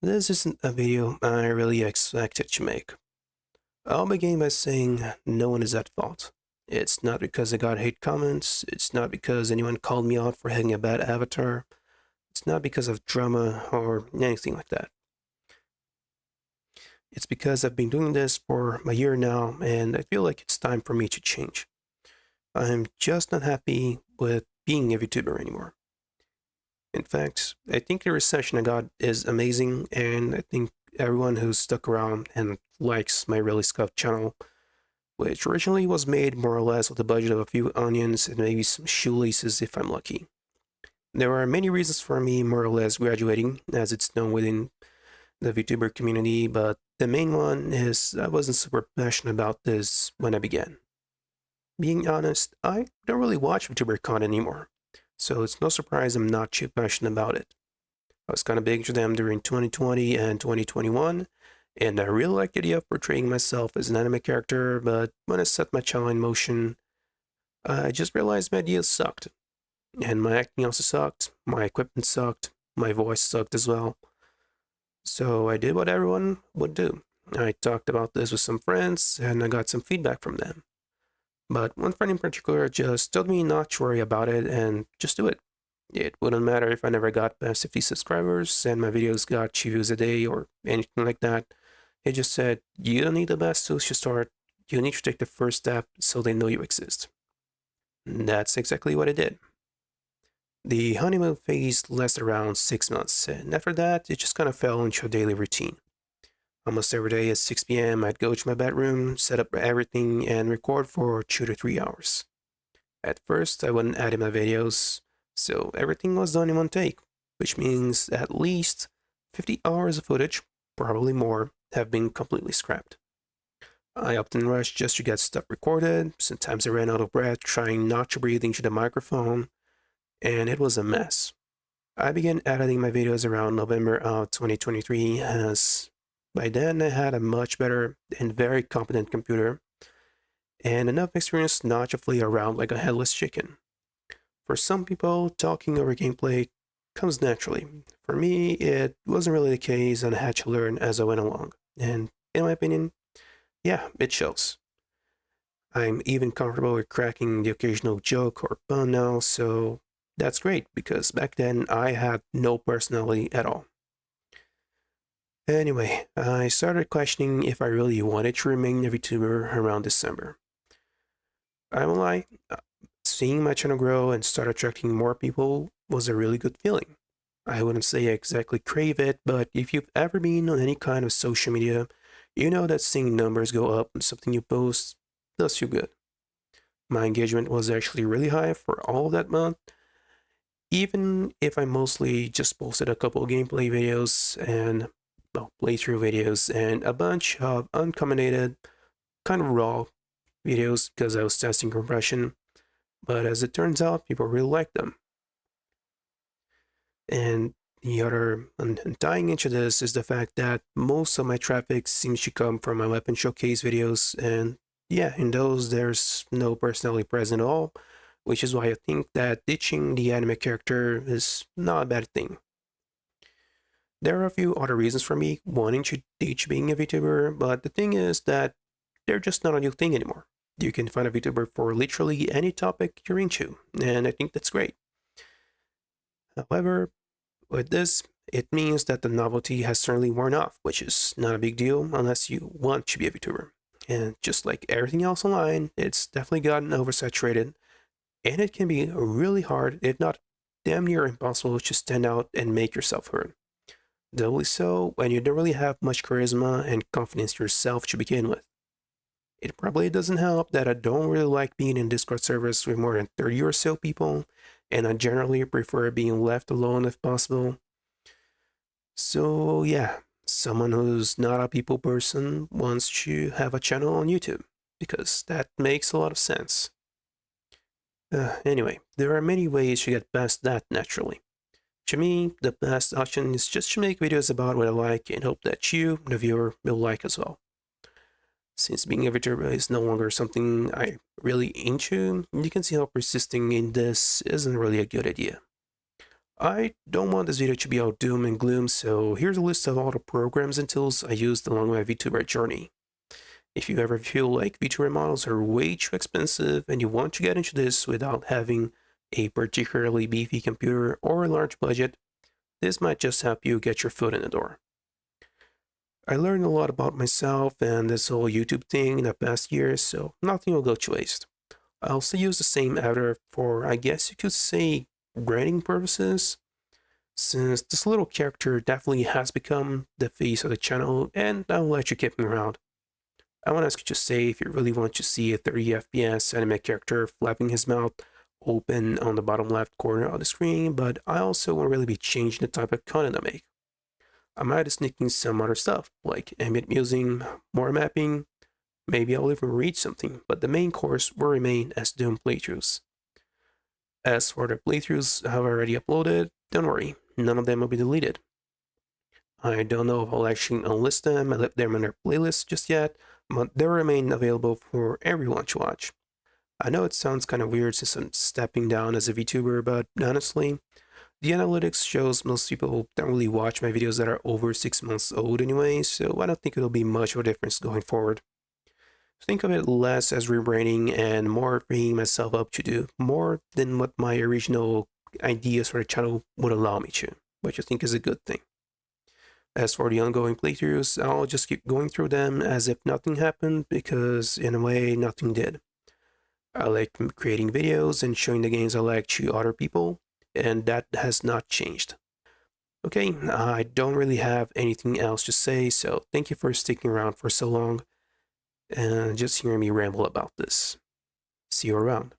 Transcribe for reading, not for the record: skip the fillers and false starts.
This isn't a video I really expected to make. I'll begin by saying no one is at fault. It's not because I got hate comments, it's not because anyone called me out for having a bad avatar, it's not because of drama or anything like that. It's because I've been doing this for a year now and I feel like it's time for me to change. I'm just not happy with being a VTuber anymore. In fact, I think the reception I got is amazing, and I think everyone who's stuck around and likes my Really Scuffed channel, which originally was made more or less with a budget of a few onions and maybe some shoelaces if I'm lucky. There are many reasons for me more or less graduating, as it's known within the VTuber community, but the main one is I wasn't super passionate about this when I began. Being honest, I don't really watch VTuber content anymore, so it's no surprise I'm not too passionate about it. I was kind of big into them during 2020 and 2021, and I really liked the idea of portraying myself as an anime character, but when I set my channel in motion, I just realized my ideas sucked. And my acting also sucked, my equipment sucked, my voice sucked as well. So I did what everyone would do. I talked about this with some friends, and I got some feedback from them. But one friend in particular just told me not to worry about it and just do it. It wouldn't matter if I never got past 50 subscribers and my videos got 2 views a day or anything like that. It just said, you don't need the best tools to start, you need to take the first step so they know you exist. And that's exactly what I did. The honeymoon phase lasted around 6 months, and after that, it just kind of fell into a daily routine. Almost every day at 6 p.m., I'd go to my bedroom, set up everything, and record for 2 to 3 hours. At first, I wouldn't edit my videos, so everything was done in one take, which means at least 50 hours of footage, probably more, have been completely scrapped. I often rushed just to get stuff recorded, sometimes I ran out of breath trying not to breathe into the microphone, and it was a mess. I began editing my videos around November of 2023, as by then I had a much better and very competent computer, and enough experience not to flee around like a headless chicken. For some people, talking over gameplay comes naturally. For me, it wasn't really the case, and I had to learn as I went along. And in my opinion, yeah, it shows. I'm even comfortable with cracking the occasional joke or pun now, so that's great, because back then I had no personality at all. Anyway, I started questioning if I really wanted to remain a VTuber around December. I won't lie, seeing my channel grow and start attracting more people was a really good feeling. I wouldn't say I exactly crave it, but if you've ever been on any kind of social media, you know that seeing numbers go up on something you post does feel good. My engagement was actually really high for all of that month, even if I mostly just posted a couple of gameplay videos and playthrough videos and a bunch of uncommented, kind of raw videos because I was testing compression. But as it turns out, people really like them. And and tying into this is the fact that most of my traffic seems to come from my weapon showcase videos, and yeah, in those there's no personality present at all, which is why I think that ditching the anime character is not a bad thing. There are a few other reasons for me wanting to ditch being a VTuber, but the thing is that they're just not a new thing anymore. You can find a VTuber for literally any topic you're into, and I think that's great. However, with this, it means that the novelty has certainly worn off, which is not a big deal unless you want to be a VTuber. And just like everything else online, it's definitely gotten oversaturated, and it can be really hard, if not damn near impossible, to stand out and make yourself heard. Doubly so when you don't really have much charisma and confidence yourself to begin with. It probably doesn't help that I don't really like being in Discord servers with more than 30 or so people, and I generally prefer being left alone if possible. So yeah, someone who's not a people person wants to have a channel on YouTube, because that makes a lot of sense. Anyway, there are many ways to get past that naturally. To me, the best option is just to make videos about what I like and hope that you, the viewer, will like as well. Since being a VTuber is no longer something I'm really into, you can see how persisting in this isn't really a good idea. I don't want this video to be all doom and gloom, so here's a list of all the programs and tools I used along my VTuber journey. If you ever feel like VTuber models are way too expensive and you want to get into this without having a particularly beefy computer or a large budget, this might just help you get your foot in the door. I learned a lot about myself and this whole YouTube thing in the past years, so nothing will go to waste. I also use the same editor for, I guess you could say, branding purposes, since this little character definitely has become the face of the channel, and I'll let you keep him around. I want to ask you to say if you really want to see a 30 FPS anime character flapping his mouth open on the bottom left corner of the screen, but I also won't really be changing the type of content I make. I might be sneaking some other stuff, like ambient music, more mapping, maybe I'll even read something, but the main course will remain as Doom playthroughs. As for the playthroughs I've already uploaded, don't worry, none of them will be deleted. I don't know if I'll actually unlist them and leave them in their playlist just yet, but they'll remain available for everyone to watch. I know it sounds kind of weird since I'm stepping down as a VTuber, but honestly, the analytics shows most people don't really watch my videos that are over 6 months old anyway, so I don't think it'll be much of a difference going forward. Think of it less as rebranding and more freeing myself up to do more than what my original ideas for the channel would allow me to, which I think is a good thing. As for the ongoing playthroughs, I'll just keep going through them as if nothing happened because in a way nothing did. I like creating videos and showing the games I like to other people, and that has not changed. Okay, I don't really have anything else to say, so thank you for sticking around for so long and just hearing me ramble about this. See you around.